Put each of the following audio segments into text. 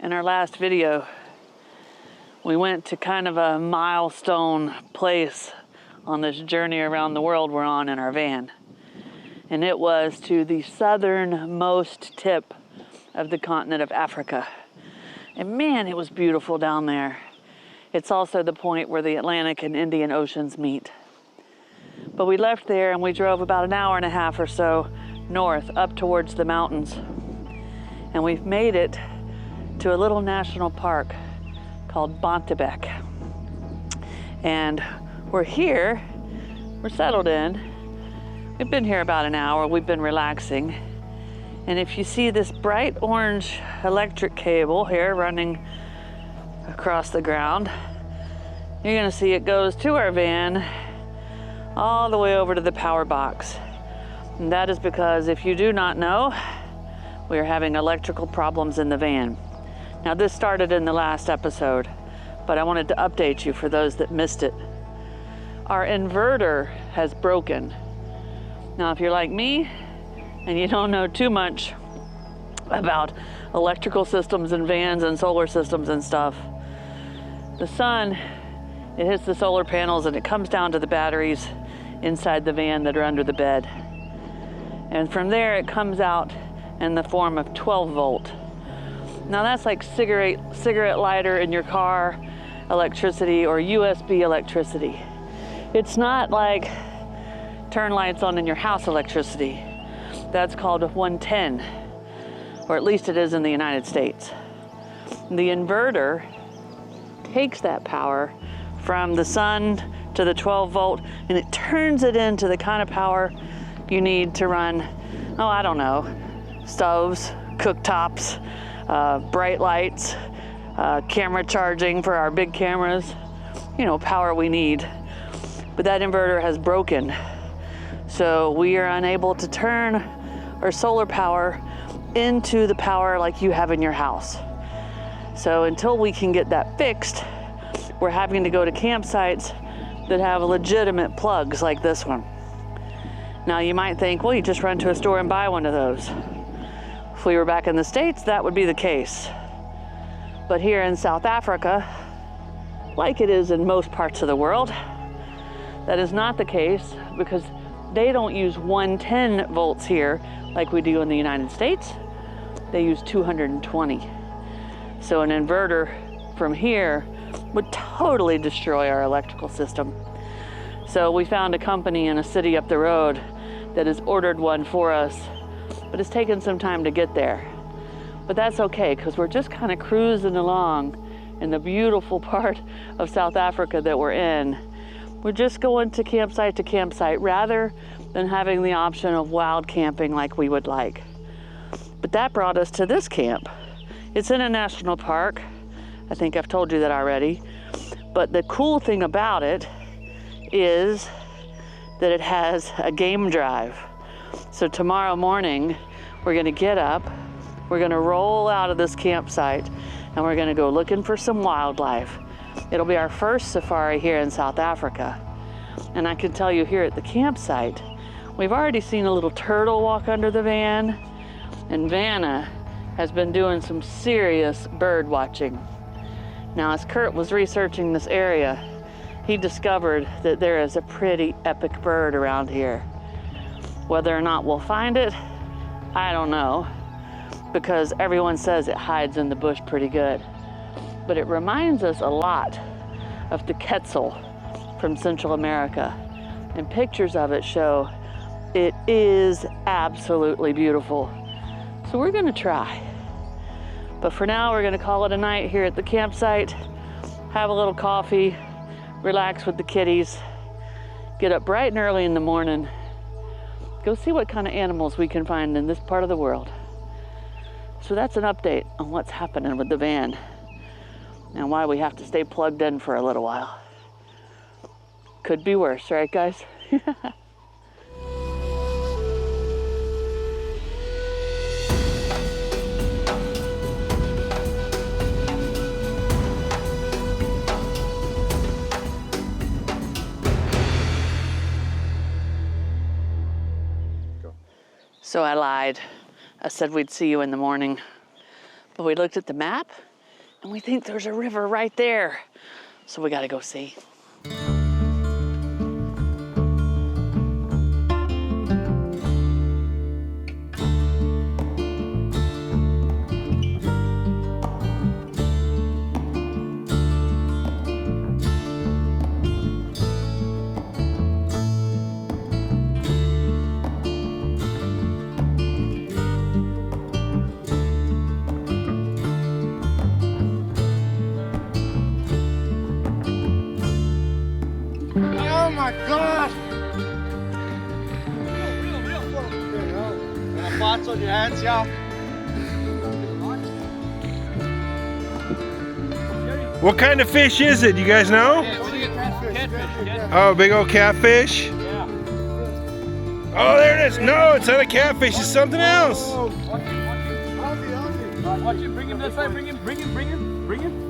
In our last video, we went to kind of a milestone place on this journey around the world we're on in our van. And it was to the southernmost tip of the continent of Africa. And man, it was beautiful down there. It's also the point where the Atlantic and Indian Oceans meet. But we left there and we drove about an hour and a half or so north up towards the mountains. And we've made it to a little national park called Bontebok. And we're here, we're settled in. We've been here about an hour, we've been relaxing. And if you see this bright orange electric cable here running across the ground, you're gonna see it goes to our van all the way over to the power box. And that is because, if you do not know, we are having electrical problems in the van. Now, this started in the last episode, but I wanted to update you for those that missed it. Our inverter has broken. Now, if you're like me and you don't know too much about electrical systems and vans and solar systems and stuff, the sun, it hits the solar panels and it comes down to the batteries inside the van that are under the bed. And from there, it comes out in the form of 12 volt. Now that's like cigarette lighter in your car electricity or USB electricity. It's not like turn lights on in your house electricity. That's called 110, or at least it is in the United States. The inverter takes that power from the sun to the 12 volt and it turns it into the kind of power you need to run, oh, I don't know, stoves, cooktops, bright lights, camera charging for our big cameras, you know, power we need. But that inverter has broken. So we are unable to turn our solar power into the power like you have in your house. So until we can get that fixed, we're having to go to campsites that have legitimate plugs like this one. Now you might think, well, you just run to a store and buy one of those. If we were back in the States, that would be the case. But here in South Africa, like it is in most parts of the world, that is not the case because they don't use 110 volts here like we do in the United States. They use 220. So an inverter from here would totally destroy our electrical system. So we found a company in a city up the road that has ordered one for us, but it's taken some time to get there. But that's okay, because we're just kind of cruising along in the beautiful part of South Africa that we're in. We're just going to campsite rather than having the option of wild camping like we would like. But that brought us to this camp. It's in a national park. I think I've told you that already. But the cool thing about it is that it has a game drive. So tomorrow morning, we're gonna get up, we're gonna roll out of this campsite, and we're gonna go looking for some wildlife. It'll be our first safari here in South Africa. And I can tell you, here at the campsite, we've already seen a little turtle walk under the van, and Vanna has been doing some serious bird watching. Now, as Curt was researching this area, he discovered that there is a pretty epic bird around here. Whether or not we'll find it, I don't know, because everyone says it hides in the bush pretty good. But it reminds us a lot of the quetzal from Central America, and pictures of it show it is absolutely beautiful. So we're gonna try. But for now, we're gonna call it a night here at the campsite, have a little coffee, relax with the kitties, get up bright and early in the morning, go see what kind of animals we can find in this part of the world. So that's an update on what's happening with the van and why we have to stay plugged in for a little while. Could be worse, right, guys? So I lied. I said we'd see you in the morning. But we looked at the map And we think there's a river right there. So we gotta go see. Oh my God! Spots on your hands, y'all. What kind of fish is it? You guys know? Oh, big old catfish? Yeah. Oh, there it is. No, it's not a catfish. It's something else. Watch him. Bring him this way. Bring him.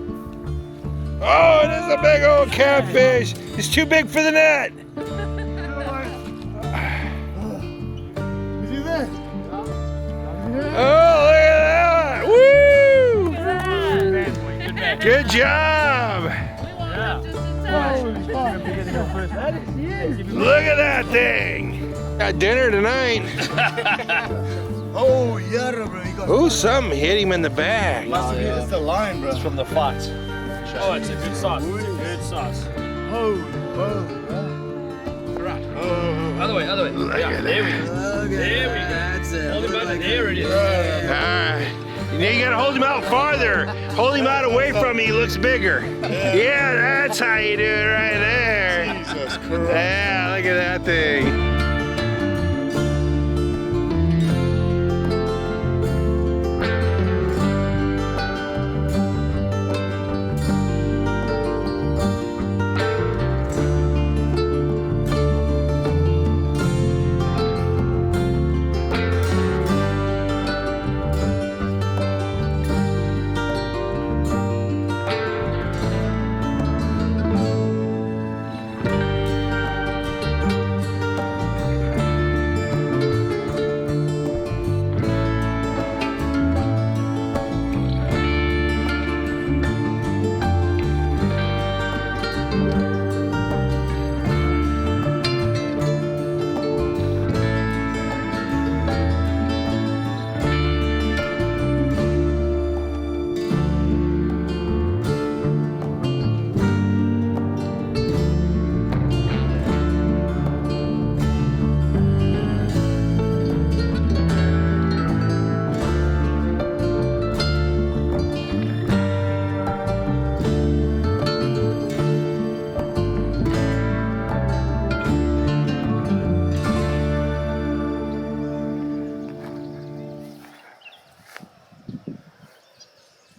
Oh, it is a big old catfish. It's too big for the net. Oh, look at that. Woo! Good job. Look at that thing. Got dinner tonight. Oh, yeah, bro. Ooh, something hit him in the back. It's the line, bro. It's from the fox. Oh, it's a good sauce. Good sauce. Other way. Yeah, there we go. There we go. That's it. Hold him out. There it is. You gotta hold him out farther. Hold him out away from me, he looks bigger. Yeah, that's how you do it right there. Jesus Christ. Yeah, look at that thing.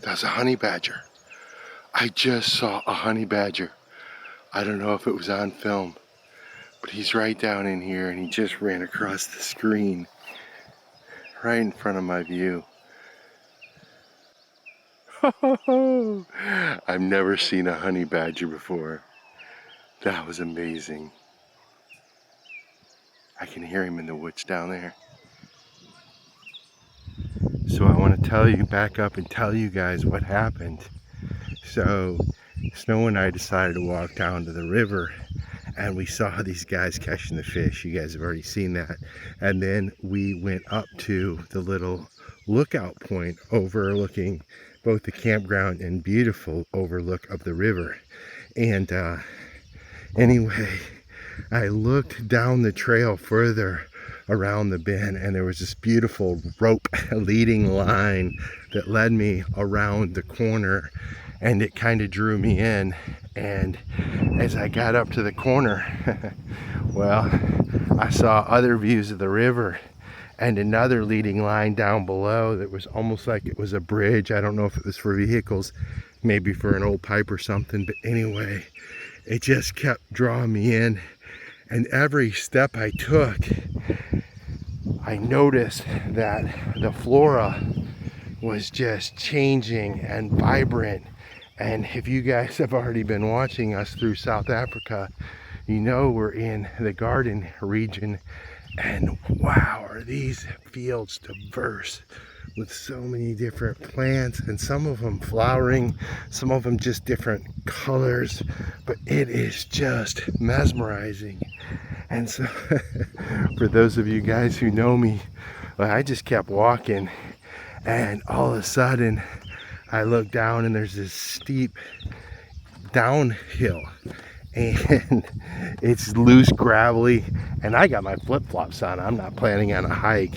That's a honey badger. I just saw a honey badger. I don't know if it was on film, but he's right down in here and he just ran across the screen right in front of my view. I've never seen a honey badger before. That was amazing. I can hear him in the woods down there. So I want to back up and tell you guys what happened. So Snow and I decided to walk down to the river and we saw these guys catching the fish. You guys have already seen that. And then we went up to the little lookout point overlooking both the campground and beautiful overlook of the river. And anyway, I looked down the trail further around the bend and there was this beautiful rope leading line that led me around the corner, and it kind of drew me in. And as I got up to the corner, well, I saw other views of the river and another leading line down below that was almost like it was a bridge. I don't know if it was for vehicles, maybe for an old pipe or something, but anyway, it just kept drawing me in. And every step I took, I noticed that the flora was just changing and vibrant. And if you guys have already been watching us through South Africa, you know we're in the garden region. And wow, are these fields diverse with so many different plants, and some of them flowering, some of them just different colors, but it is just mesmerizing. And so for those of you guys who know me, well, I just kept walking, and all of a sudden I look down and there's this steep downhill, and it's loose, gravelly, and I got my flip-flops on. I'm not planning on a hike,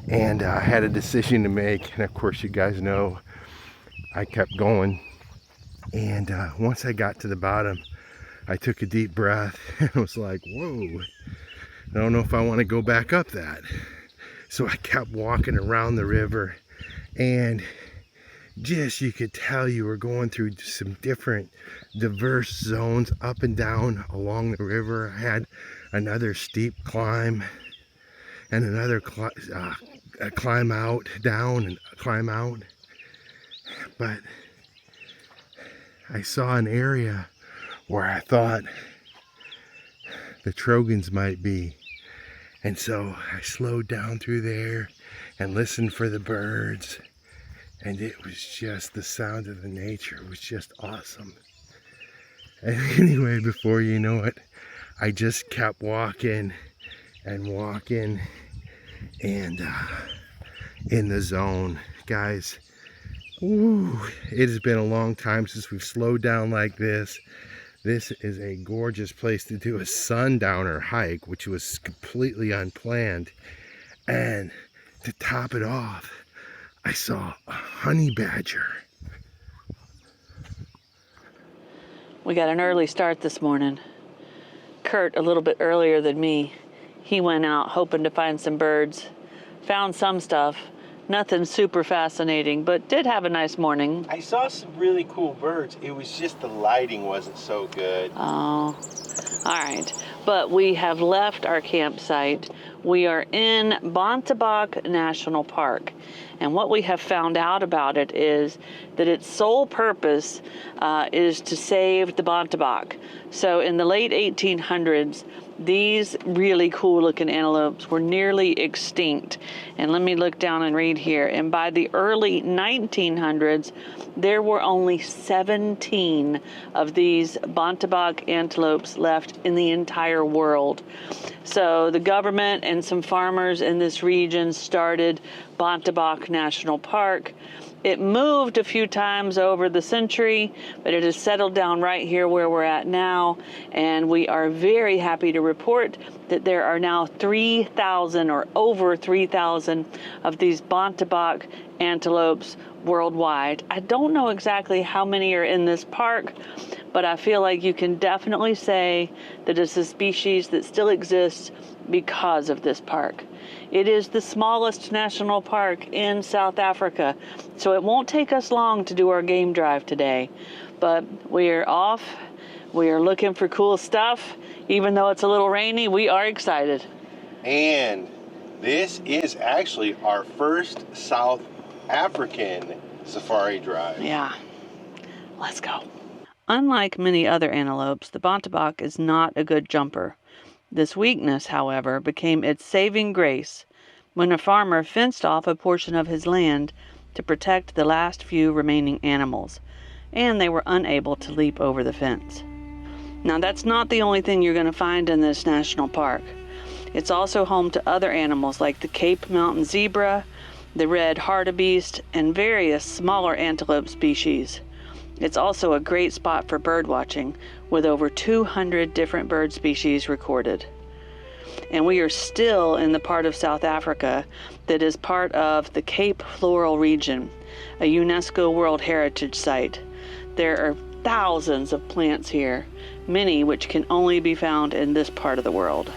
and I had a decision to make, and of course you guys know I kept going. And once I got to the bottom, I took a deep breath and was like, whoa, I don't know if I want to go back up that. So I kept walking around the river, and just, you could tell you were going through some different diverse zones up and down along the river. I had another steep climb and another climb out, down and climb out. But I saw an area where I thought the trogons might be. And so I slowed down through there and listened for the birds. And it was just, the sound of the nature was just awesome. And anyway, before you know it, I just kept walking and walking, and in the zone. Guys, woo, it has been a long time since we've slowed down like this. This is a gorgeous place to do a sundowner hike, which was completely unplanned. And to top it off, I saw a honey badger. We got an early start this morning. Curt, a little bit earlier than me, he went out hoping to find some birds. Found some stuff. Nothing super fascinating, but did have a nice morning. I saw some really cool birds. It was just the lighting wasn't so good. Oh, all right. But we have left our campsite. We are in Bontebok National Park. And what we have found out about it is that its sole purpose is to save the Bontebok. So in the late 1800s, these really cool looking antelopes were nearly extinct. And let me look down and read here. And by the early 1900s, there were only 17 of these Bontebok antelopes left in the entire world. So the government and some farmers in this region started Bontebok National Park. It moved a few times over the century, but it has settled down right here where we're at now. And we are very happy to report that there are now 3,000 or over 3,000 of these Bontebok antelopes worldwide. I don't know exactly how many are in this park, but I feel like you can definitely say that it's a species that still exists because of this park. It is the smallest national park in South Africa, so it won't take us long to do our game drive today. But we are off. We are looking for cool stuff. Even though it's a little rainy, we are excited. And this is actually our first South African safari drive. Yeah, let's go. Unlike many other antelopes, the Bontebok is not a good jumper. This weakness, however, became its saving grace when a farmer fenced off a portion of his land to protect the last few remaining animals, and they were unable to leap over the fence. Now, that's not the only thing you're going to find in this national park. It's also home to other animals like the Cape Mountain zebra, the red hartebeest, and various smaller antelope species. It's also a great spot for bird watching, with over 200 different bird species recorded. And we are still in the part of South Africa that is part of the Cape Floral region, a UNESCO World Heritage Site. There are thousands of plants here, many which can only be found in this part of the world.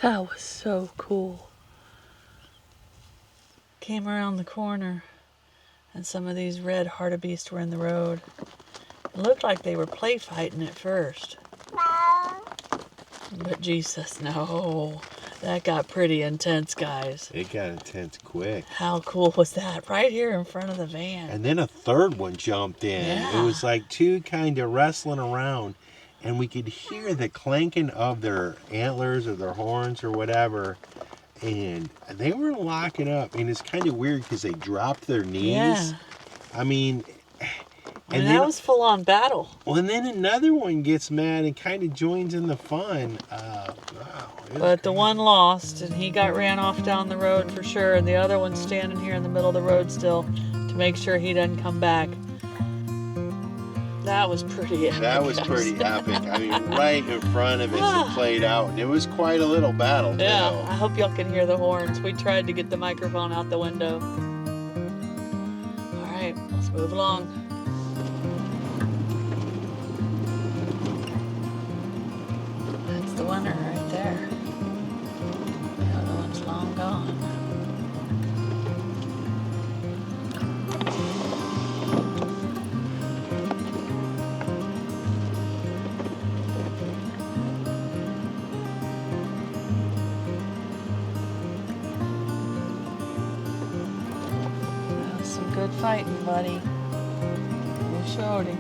That was so cool. Came around the corner and some of these red hartebeest were in the road. It looked like they were play fighting at first. But Jesus, no. That got pretty intense, guys. It got intense quick. How cool was that? Right here in front of the van. And then a third one jumped in. Yeah. It was like two kind of wrestling around, and we could hear the clanking of their antlers or their horns or whatever. And they were locking up. And it's kind of weird because they dropped their knees. Yeah. I mean... And that was full on battle. Well, and then another one gets mad and kind of joins in the fun. Wow, But the one lost, and he got ran off down the road for sure. And the other one's standing here in the middle of the road still to make sure he doesn't come back. That was pretty epic. That was pretty epic. I mean, right in front of us, it played out, and it was quite a little battle. Yeah, too. I hope y'all can hear the horns. We tried to get the microphone out the window. All right, let's move along. That's the winner right there. The other one's long gone. That was some good fighting, buddy. You showed him.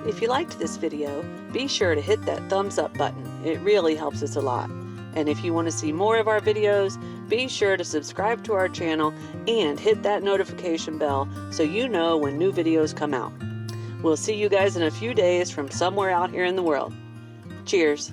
If you liked this video, be sure to hit that thumbs up button. It really helps us a lot. And if you want to see more of our videos, be sure to subscribe to our channel and hit that notification bell so you know when new videos come out. We'll see you guys in a few days from somewhere out here in the world. Cheers.